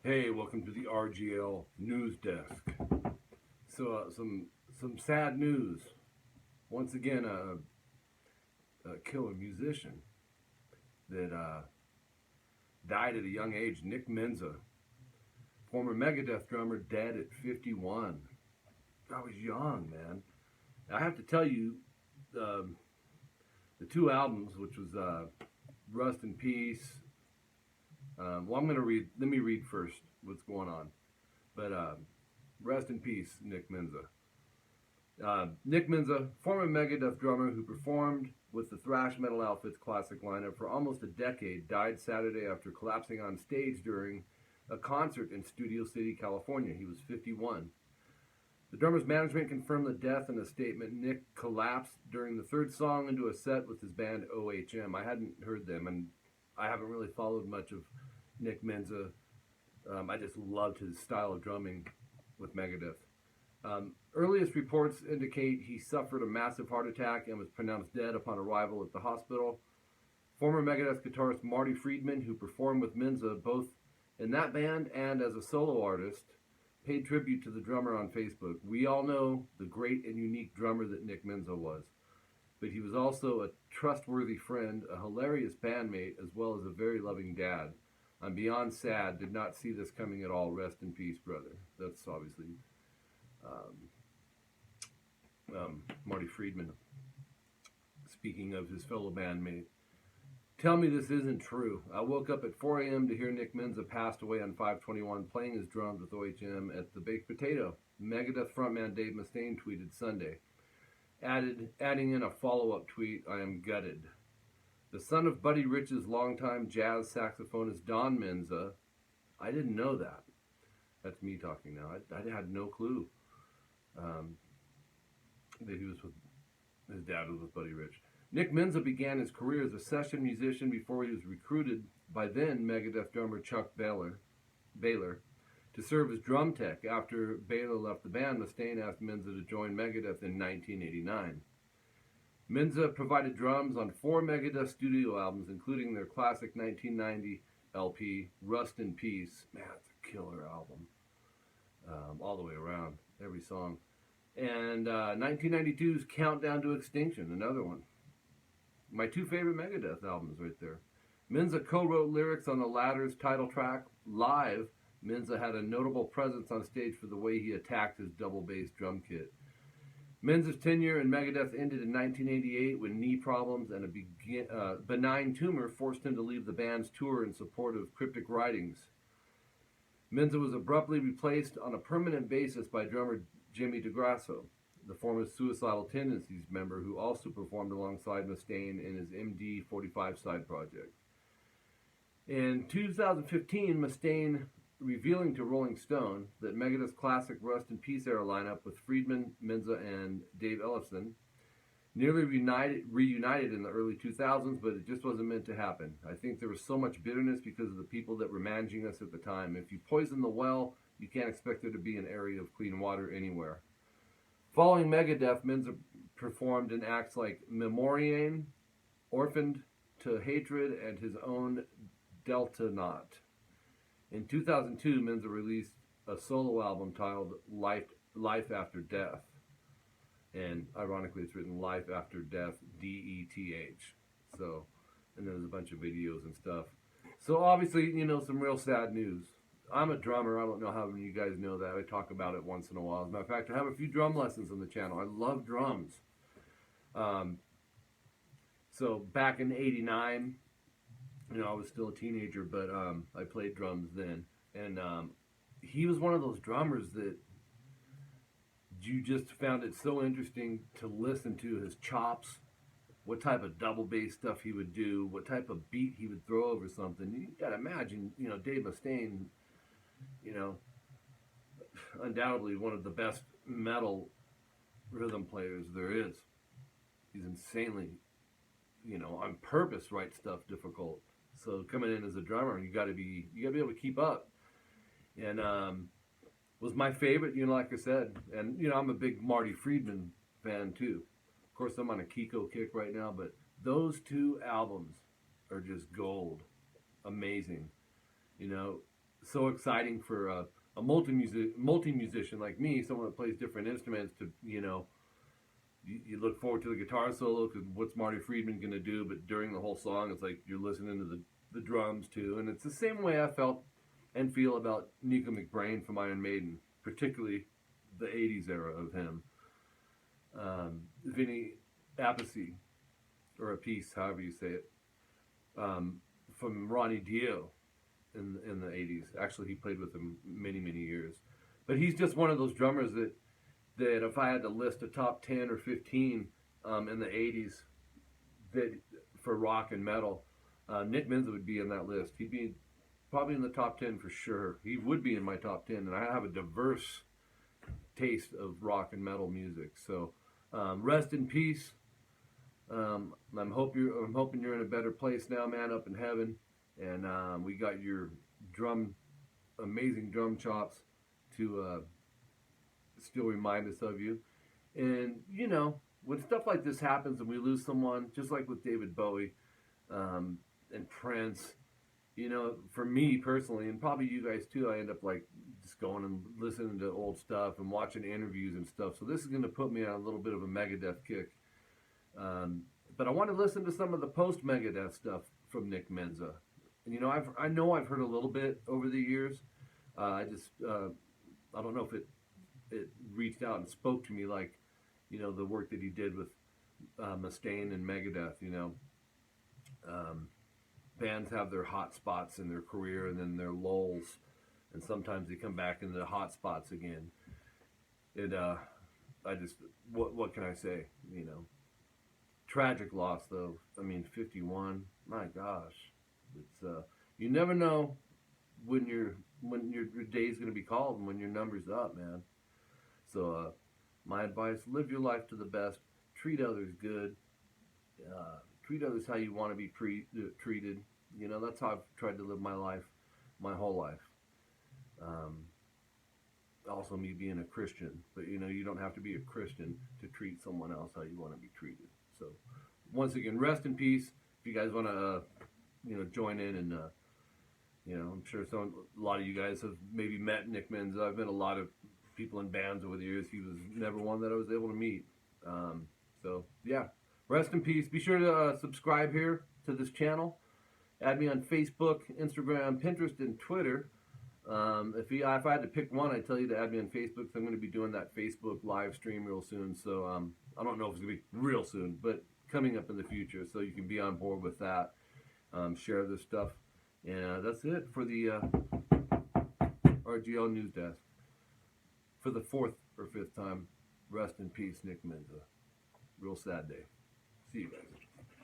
Hey, welcome to the RGL News Desk. So, some sad news. Once again, a killer musician that died at a young age. Nick Menza, former Megadeth drummer, dead at 51. I was young, man. I have to tell you, the two albums, which was Rust in Peace. Well, I'm going to read. Let me read first what's going on. But rest in peace, Nick Menza. Nick Menza, former Megadeth drummer who performed with the thrash metal outfit's classic lineup for almost a decade, died Saturday after collapsing on stage during a concert in Studio City, California. He was 51. The drummer's management confirmed the death in a statement. Nick collapsed during the third song into a set with his band OHM. I hadn't heard them, and I haven't really followed much of Nick Menza. I just loved his style of drumming with Megadeth. Earliest reports indicate he suffered a massive heart attack and was pronounced dead upon arrival at the hospital. Former Megadeth guitarist Marty Friedman, who performed with Menza both in that band and as a solo artist, paid tribute to the drummer on Facebook. We all know the great and unique drummer that Nick Menza was, but he was also a trustworthy friend, a hilarious bandmate, as well as a very loving dad. I'm beyond sad, did not see this coming at all. Rest in peace, brother. That's obviously Marty Friedman, speaking of his fellow bandmate. Tell me this isn't true. I woke up at 4 a.m. to hear Nick Menza passed away on 5/21 playing his drums with OHM at the Baked Potato. Megadeth frontman Dave Mustaine tweeted Sunday, adding in a follow-up tweet, I am gutted. The son of Buddy Rich's longtime jazz saxophonist Don Menza. I didn't know that. That's me talking now. I had no clue that he was with, his dad was with Buddy Rich. Nick Menza began his career as a session musician before he was recruited by then Megadeth drummer Chuck Baylor to serve as drum tech. After Baylor left the band, Mustaine asked Menza to join Megadeth in 1989. Menza provided drums on 4 Megadeth studio albums, including their classic 1990 LP, Rust in Peace. Man, it's a killer album. All the way around, every song. And 1992's Countdown to Extinction, another one. My two favorite Megadeth albums right there. Menza co-wrote lyrics on the latter's title track. Live, Menza had a notable presence on stage for the way he attacked his double bass drum kit. Menza's tenure in Megadeth ended in 1988 when knee problems and a benign tumor forced him to leave the band's tour in support of cryptic writings. Menza was abruptly replaced on a permanent basis by drummer Jimmy DeGrasso, the former Suicidal Tendencies member who also performed alongside Mustaine in his MD45 side project. In 2015, Mustaine revealing to Rolling Stone that Megadeth's classic Rust in Peace era lineup with Friedman, Menza, and Dave Ellefson nearly reunited in the early 2000s, but it just wasn't meant to happen. I think there was so much bitterness because of the people that were managing us at the time. If you poison the well, you can't expect there to be an area of clean water anywhere. Following Megadeth, Menza performed in acts like Memoriam, Orphaned to Hatred, and his own Delta Knot. In 2002, Menza released a solo album titled Life After Death. And ironically, it's written Life After Death, D-E-T-H. So, and there's a bunch of videos and stuff. So obviously, you know, some real sad news. I'm a drummer. I don't know how many of you guys know that. I talk about it once in a while. As a matter of fact, I have a few drum lessons on the channel. I love drums. So back in '89, you know, I was still a teenager, but I played drums then. And he was one of those drummers that you just found it so interesting to listen to his chops, what type of double bass stuff he would do, what type of beat he would throw over something. You gotta imagine, you know, Dave Mustaine, you know, undoubtedly one of the best metal rhythm players there is. He's insanely, you know, on purpose writes stuff difficult. So coming in as a drummer, you gotta be able to keep up. And was my favorite, you know, like I said. And, you know, I'm a big Marty Friedman fan too. Of course, I'm on a 𝐂𝐄𝐒 kick right now, but those two albums are just gold. Amazing. You know, so exciting for a multi-musician like me, someone that plays different instruments, to, you know, you look forward to the guitar solo because what's Marty Friedman going to do, but during the whole song, it's like you're listening to the drums too. And it's the same way I felt and feel about Nico McBrain from Iron Maiden, particularly the 80s era of him. Vinny Appice, or a piece, however you say it, from Ronnie Dio in the 80s. Actually, he played with him many, many years. But he's just one of those drummers that if I had to list a top 10 or 15 in the 80s that for rock and metal, Nick Menza would be in that list. He'd be probably in the top 10 for sure. He would be in my top 10, and I have a diverse taste of rock and metal music. So rest in peace. I'm hoping you're in a better place now, man, up in heaven. And we got your amazing drum chops to still remind us of you. And, you know, when stuff like this happens and we lose someone, just like with David Bowie and Prince, you know, for me personally, and probably you guys too, I end up like just going and listening to old stuff and watching interviews and stuff. So this is going to put me on a little bit of a Megadeth kick. But I want to listen to some of the post-Megadeth stuff from Nick Menza. And, you know, I know I've heard a little bit over the years. I don't know if it reached out and spoke to me like, you know, the work that he did with Mustaine and Megadeth. You know, bands have their hot spots in their career and then their lulls, and sometimes they come back into the hot spots again. What can I say? You know, tragic loss though. I mean, 51. My gosh, it's you never know when your day's going to be called and when your number's up, man. So my advice: live your life to the best. Treat others good. Treat others how you want to be treated. You know, that's how I've tried to live my life, my whole life. Also, me being a Christian, but you know, you don't have to be a Christian to treat someone else how you want to be treated. So, once again, rest in peace. If you guys want to, you know, join in, and you know, I'm sure a lot of you guys have maybe met Nick Menza. I've met a lot of people in bands over the years. He was never one that I was able to meet. So yeah, rest in peace. Be sure to subscribe here to this channel. Add me on Facebook, Instagram, Pinterest, and Twitter. If I had to pick one, I'd tell you to add me on Facebook. So I'm going to be doing that Facebook live stream real soon. So I don't know if it's going to be real soon, but coming up in the future. So you can be on board with that. Share this stuff. And that's it for the RGL News Desk. For the 4th or 5th time, rest in peace, Nick Menza. Real sad day. See you guys.